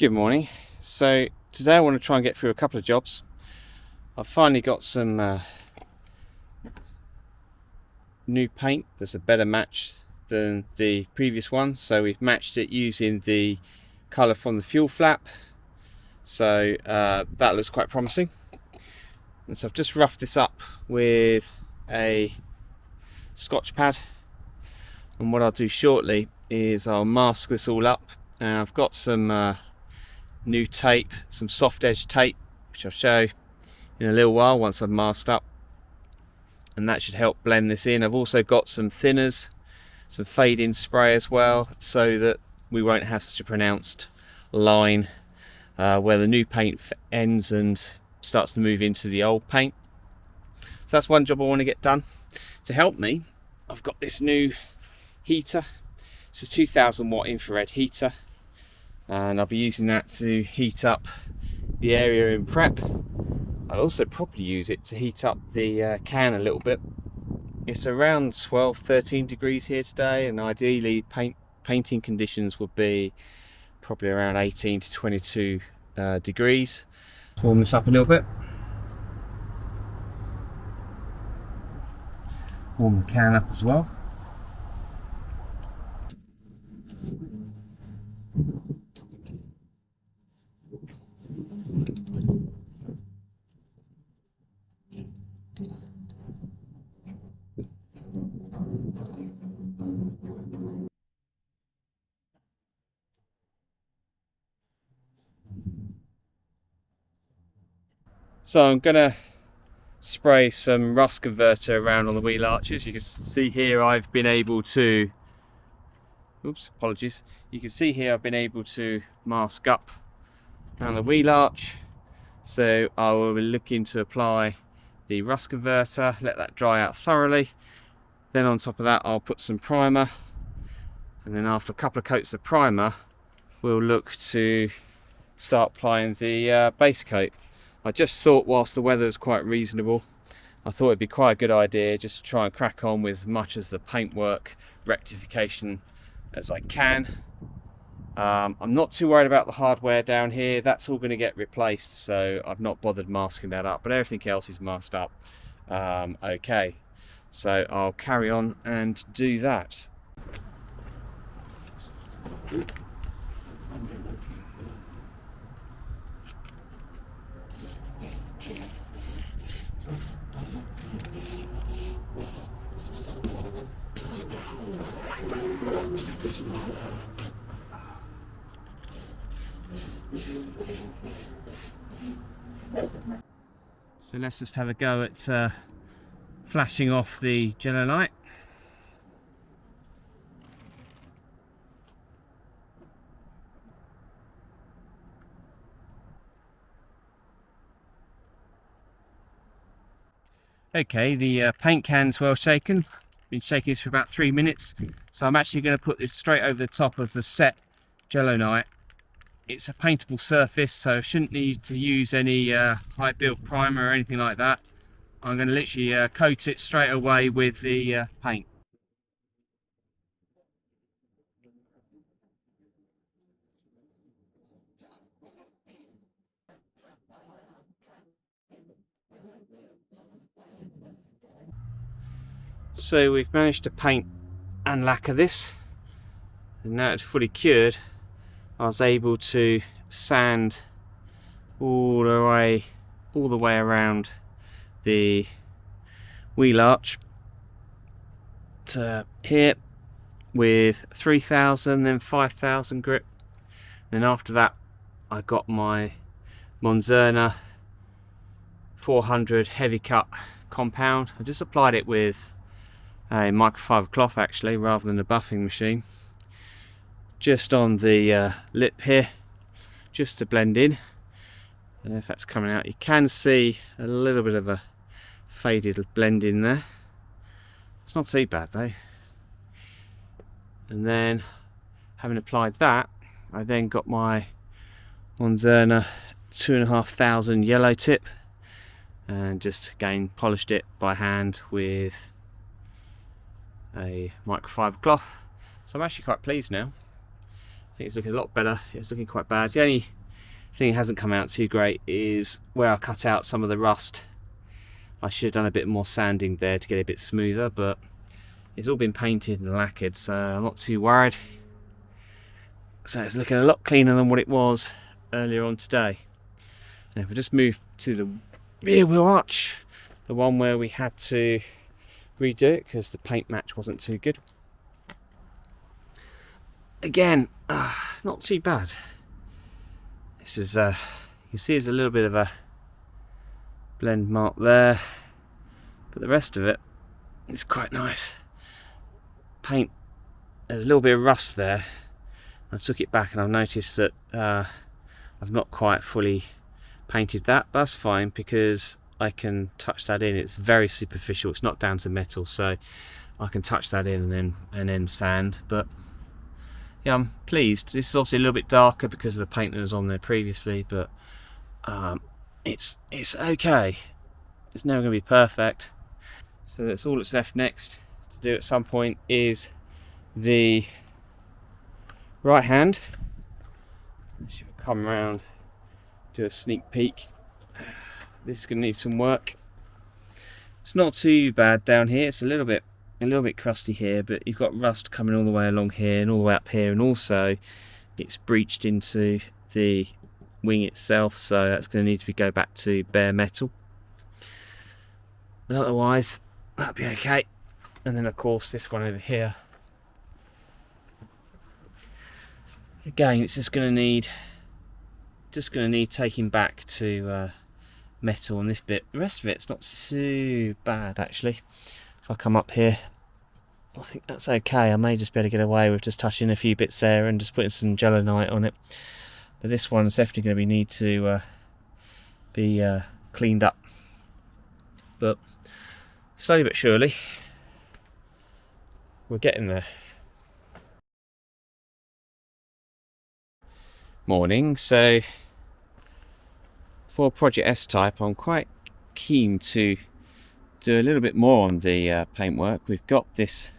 Good morning. So today I want to try and get through a couple of jobs. I've finally got some new paint that's a better match than the previous one. So we've matched it using the colour from the fuel flap. So that looks quite promising. And so I've just roughed this up with a Scotch pad. And what I'll do shortly is I'll mask this all up. And I've got some new tape, some soft edge tape, which I'll show in a little while once I've masked up, and that should help blend this in. I've also got some thinners, some fade-in spray as well, so that we won't have such a pronounced line where the new paint ends and starts to move into the old paint. So that's one job I want to get done. To help me, I've got this new heater. It's a 2000 watt infrared heater, and I'll be using that to heat up the area in prep. I'll also probably use it to heat up the can a little bit. It's around 12-13 degrees here today, and ideally painting conditions would be probably around 18 to 22 degrees. Let's warm this up a little bit. Warm the can up as well. So I'm going to spray some rust converter around on the wheel arches. You can see here I've been able to, apologies. You can see here I've been able to mask up around the wheel arch. So I will be looking to apply the rust converter, let that dry out thoroughly. Then on top of that I'll put some primer, and then after a couple of coats of primer we'll look to start applying the base coat. I just thought, whilst the weather is quite reasonable, I thought it'd be quite a good idea just to try and crack on with as much as the paintwork rectification as I can. I'm not too worried about the hardware down here. That's all going to get replaced, so I've not bothered masking that up, but everything else is masked up okay. So I'll carry on and do that. So let's just have a go at flashing off the Jenolite. Okay, the paint can's well shaken. Been shaking this for about 3 minutes. So I'm actually going to put this straight over the top of the set Jenolite. It's a paintable surface, so I shouldn't need to use any high build primer or anything like that. I'm going to literally coat it straight away with the paint. So we've managed to paint and lacquer this, and now it's fully cured. I was able to sand all the way around the wheel arch to here with 3000, then 5000 grip. Then after that I got my Monzerna 400 heavy cut compound. I just applied it with a microfiber cloth actually, rather than a buffing machine, just on the lip here, just to blend in. I don't know if that's coming out. You can see a little bit of a faded blend in there. It's not too bad though. And then, having applied that, I then got my Monzerna 2500 yellow tip and just again polished it by hand with a microfiber cloth. So I'm actually quite pleased now. I think it's looking a lot better. It's looking quite bad. The only thing that hasn't come out too great is where I cut out some of the rust. I should have done a bit more sanding there to get it a bit smoother, but it's all been painted and lacquered, so I'm not too worried. So it's looking a lot cleaner than what it was earlier on today. Now if we just move to the rear wheel arch, the one where we had to redo it because the paint match wasn't too good. Again, not too bad. This is, you can see there's a little bit of a blend mark there, but the rest of it is quite nice. Paint, there's a little bit of rust there. I took it back and I've noticed that I've not quite fully painted that, but that's fine because I can touch that in. It's very superficial, it's not down to metal, so I can touch that in and then sand. But yeah, I'm pleased. This is obviously a little bit darker because of the paint that was on there previously, but it's okay. It's never going to be perfect. So that's all that's left next to do at some point is the right hand. Should come around, do a sneak peek. This is going to need some work. It's not too bad down here. It's a little bit crusty here, but you've got rust coming all the way along here and all the way up here, and also it's breached into the wing itself, so that's going to need to go back to bare metal. But otherwise, that'll be okay. And then of course this one over here. Again, it's just going to need taking back to metal on this bit. The rest of it's not too bad actually. If I come up here, I think that's okay. I may just be able to get away with just touching a few bits there and just putting some Jenolite on it. But this one's definitely going to need to be cleaned up. But slowly but surely, we're getting there. Morning. So for Project S-Type, I'm quite keen to do a little bit more on the paintwork. We've got this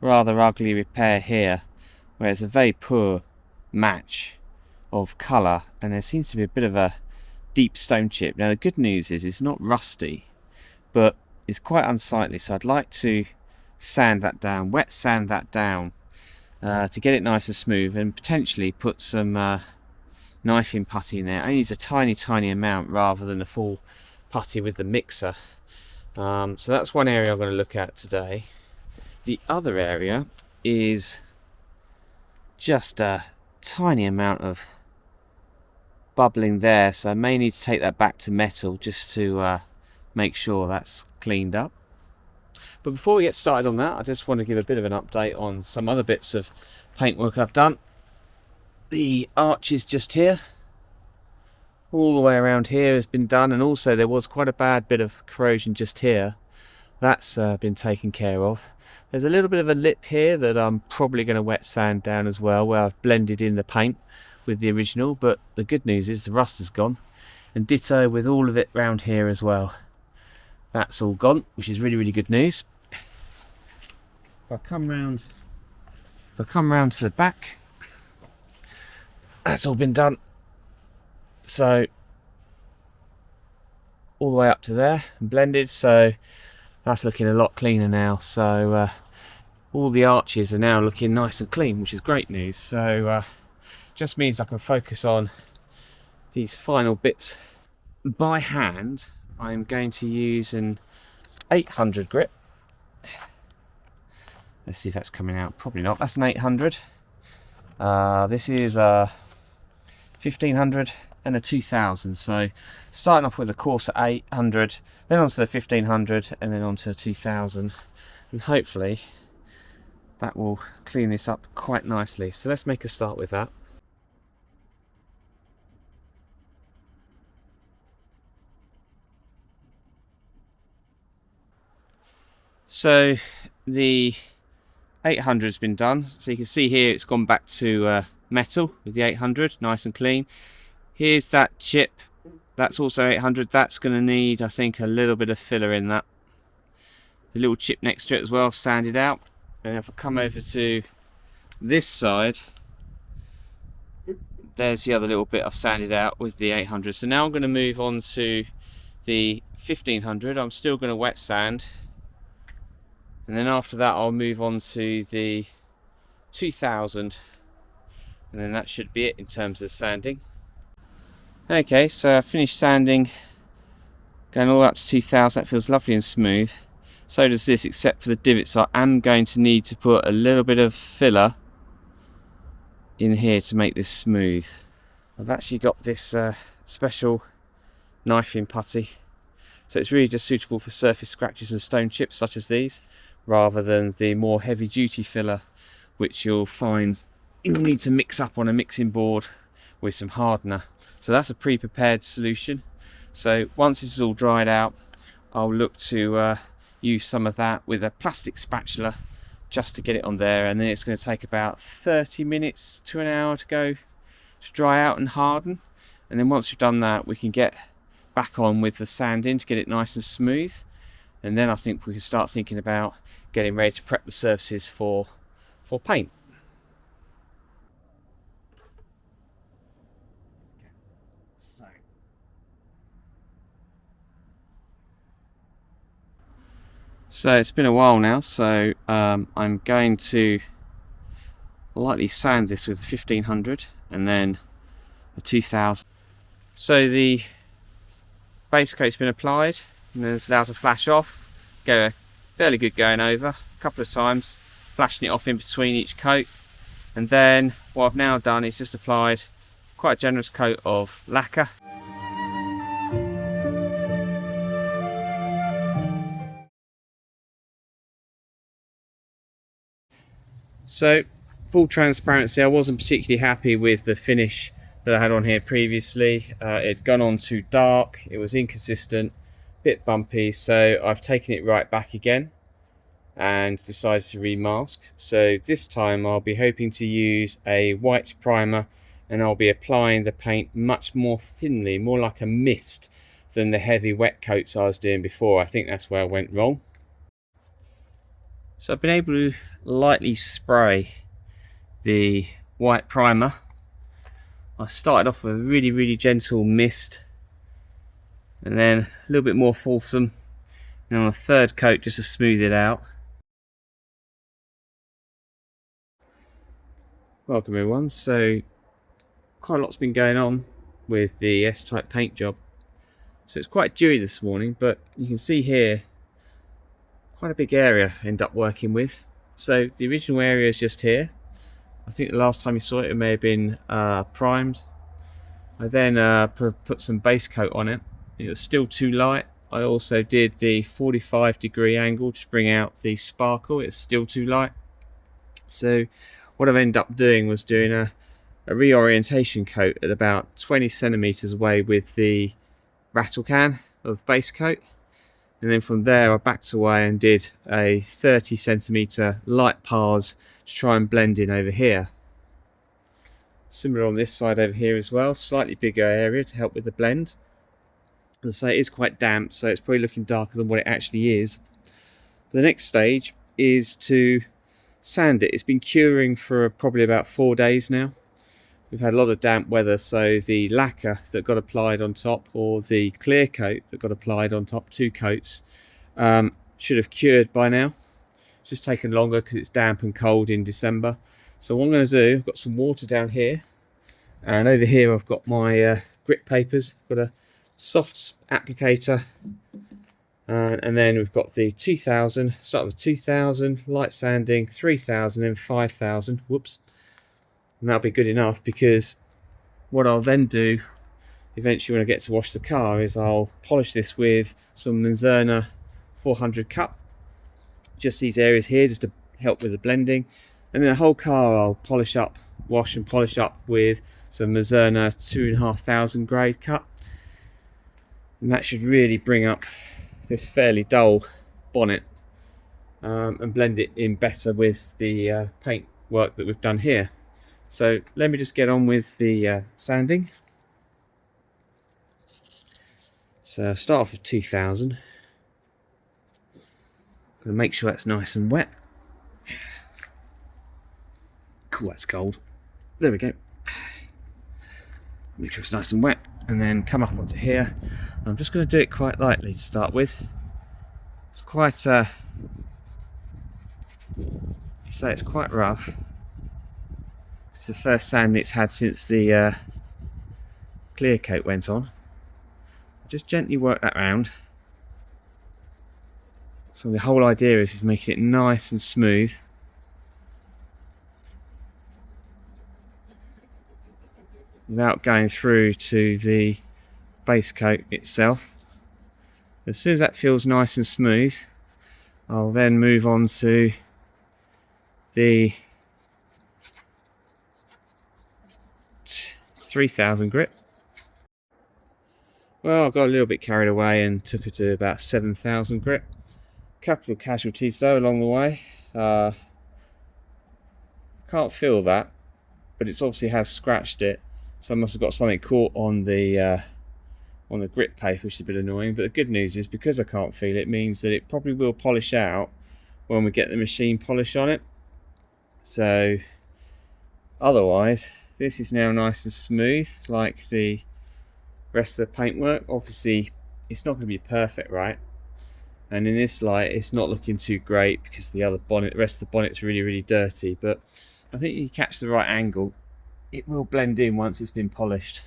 rather ugly repair here where it's a very poor match of colour and there seems to be a bit of a deep stone chip. Now the good news is it's not rusty, but it's quite unsightly, so I'd like to sand that down, wet sand that down to get it nice and smooth, and potentially put some knifing putty in there. It only needs a tiny amount rather than a full putty with the mixer. So that's one area I'm going to look at today. The other area is just a tiny amount of bubbling there, so I may need to take that back to metal just to make sure that's cleaned up. But before we get started on that, I just want to give a bit of an update on some other bits of paintwork I've done. The arch is just here. All the way around here has been done, and also there was quite a bad bit of corrosion just here. That's been taken care of. There's a little bit of a lip here that I'm probably going to wet sand down as well, where I've blended in the paint with the original, but the good news is the rust is gone, and ditto with all of it round here as well. That's all gone, which is really good news. If I come round to the back, that's all been done. So all the way up to there and blended, so that's looking a lot cleaner now. So all the arches are now looking nice and clean, which is great news. So just means I can focus on these final bits. By hand, I'm going to use an 800 grit. Let's see if that's coming out. Probably not. That's an 800. This is a 1500 and a 2000. So starting off with a coarser 800, then onto the 1500, and then onto a 2000, and hopefully that will clean this up quite nicely. So let's make a start with that. So the 800 has been done, so you can see here it's gone back to metal with the 800, nice and clean. Here's that chip, that's also 800. That's going to need, I think, a little bit of filler in that. The little chip next to it as well, sanded out. And if I come over to this side, there's the other little bit I've sanded out with the 800. So now I'm going to move on to the 1500. I'm still going to wet sand, and then after that I'll move on to the 2000, and then that should be it in terms of sanding. Okay, so I finished sanding, going all up to 2000. That feels lovely and smooth. So does this, except for the divots. So I am going to need to put a little bit of filler in here to make this smooth. I've actually got this special knife in putty, so it's really just suitable for surface scratches and stone chips such as these, rather than the more heavy duty filler which you'll find you'll need to mix up on a mixing board with some hardener. So that's a pre-prepared solution. So once this is all dried out, I'll look to use some of that with a plastic spatula just to get it on there, and then it's going to take about 30 minutes to an hour to go to dry out and harden. And then once we've done that, we can get back on with the sanding to get it nice and smooth, and then I think we can start thinking about getting ready to prep the surfaces for paint. So it's been a while now, so I'm going to lightly sand this with 1500 and then a 2000. So the base coat's been applied, and then it's allowed to flash off, go a fairly good going over a couple of times, flashing it off in between each coat. And then what I've now done is just applied quite a generous coat of lacquer. So, full transparency, I wasn't particularly happy with the finish that I had on here previously. It'd gone on too dark, it was inconsistent, a bit bumpy, so I've taken it right back again and decided to remask. So this time I'll be hoping to use a white primer, and I'll be applying the paint much more thinly, more like a mist than the heavy wet coats I was doing before. I think that's where I went wrong. So I've been able to lightly spray the white primer. I started off with a really gentle mist, and then a little bit more fulsome, and on a third coat just to smooth it out. Welcome everyone. So quite a lot's been going on with the S-Type paint job. So it's quite dewy this morning, but you can see here quite a big area I end up working with. So the original area is just here. I think the last time you saw it, it may have been primed. I then put some base coat on it. It was still too light. I also did the 45-degree angle to bring out the sparkle. It's still too light. So what I've ended up doing was doing a reorientation coat at about 20 centimeters away with the rattle can of base coat. And then from there I backed away and did a 30 centimeter light pars to try and blend in over here. Similar on this side over here as well, slightly bigger area to help with the blend. As I say, it is quite damp, so it's probably looking darker than what it actually is. The next stage is to sand it. It's been curing for probably about 4 days now. We've had a lot of damp weather, so the lacquer that got applied on top, or the clear coat that got applied on top, 2 coats, should have cured by now. It's just taken longer because it's damp and cold in December. So what I'm going to do, I've got some water down here, and over here I've got my grit papers. I've got a soft applicator, and then we've got the 2000. Start with 2000, light sanding, 3000, then 5000. Whoops. And that'll be good enough, because what I'll then do eventually when I get to wash the car is I'll polish this with some Mizerna 400 cup, just these areas here, just to help with the blending. And then the whole car I'll polish up, wash and polish up with some Mizerna 2500 grade cut, and that should really bring up this fairly dull bonnet and blend it in better with the paint work that we've done here. So let me just get on with the sanding. So start off with 2000. Gonna make sure that's nice and wet. Cool, that's cold. There we go. make sure it's nice and wet, and then come up onto here. I'm just going to do it quite lightly to start with. It's quite it's quite rough. It's the first sand it's had since the clear coat went on. Just gently work that round. So the whole idea is making it nice and smooth. Without going through to the base coat itself. As soon as that feels nice and smooth, I'll then move on to the 3000 grit. Well, I got a little bit carried away and took it to about 7000 grit. Couple of casualties though along the way. Can't feel that, but it obviously has scratched it, so I must have got something caught on the grit paper, which is a bit annoying. But the good news is, because I can't feel it, means that it probably will polish out when we get the machine polish on it. So otherwise this is now nice and smooth like the rest of the paintwork. Obviously it's not going to be perfect, right? And in this light it's not looking too great because the rest of the bonnet's really dirty, but I think you catch the right angle, it will blend in once it's been polished.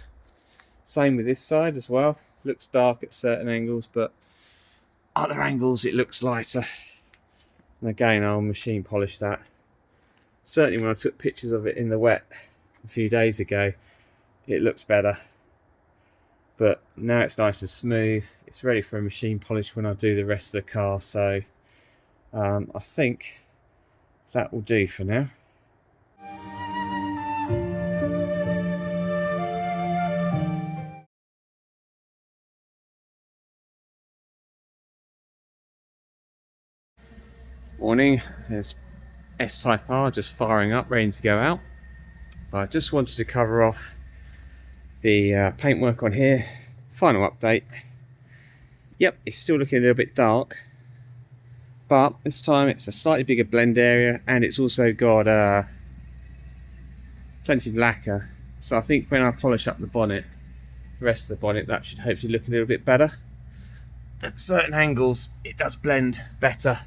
Same with this side as well. Looks dark at certain angles, but other angles it looks lighter. And again, I'll machine polish that. Certainly when I took pictures of it in the wet a few days ago, it looks better. But now it's nice and smooth. It's ready for a machine polish when I do the rest of the car. So I think that will do for now. Morning, there's S-Type R just firing up, ready to go out. But I just wanted to cover off the paintwork on here. Final update. Yep, it's still looking a little bit dark, but this time it's a slightly bigger blend area, and it's also got plenty of lacquer. So I think when I polish up the bonnet, the rest of the bonnet, that should hopefully look a little bit better. At certain angles it does blend better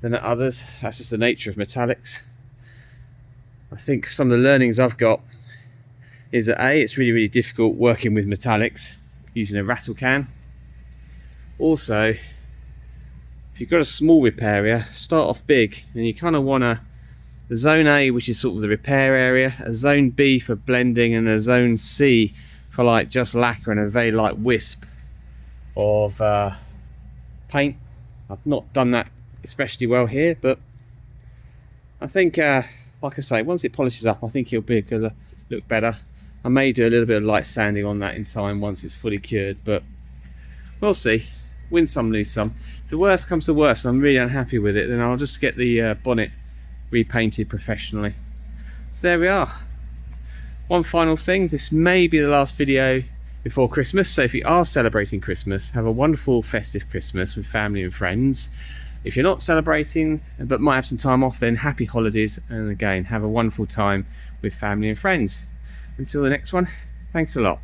than at others. That's just the nature of metallics. I think some of the learnings I've got is that A, it's really difficult working with metallics using a rattle can. Also, if you've got a small repair area, start off big, and you kind of want a zone A, which is sort of the repair area, a zone B for blending, and a zone C for like just lacquer and a very light wisp of paint. I've not done that especially well here, but I think like I say, once it polishes up, I think it'll look better. I may do a little bit of light sanding on that in time once it's fully cured, but we'll see. Win some, lose some. If the worst comes to worst and I'm really unhappy with it, then I'll just get the bonnet repainted professionally. So there we are. One final thing, this may be the last video before Christmas, so if you are celebrating Christmas, have a wonderful festive Christmas with family and friends. If you're not celebrating but might have some time off, then happy holidays, and again, have a wonderful time with family and friends. Until the next one, thanks a lot.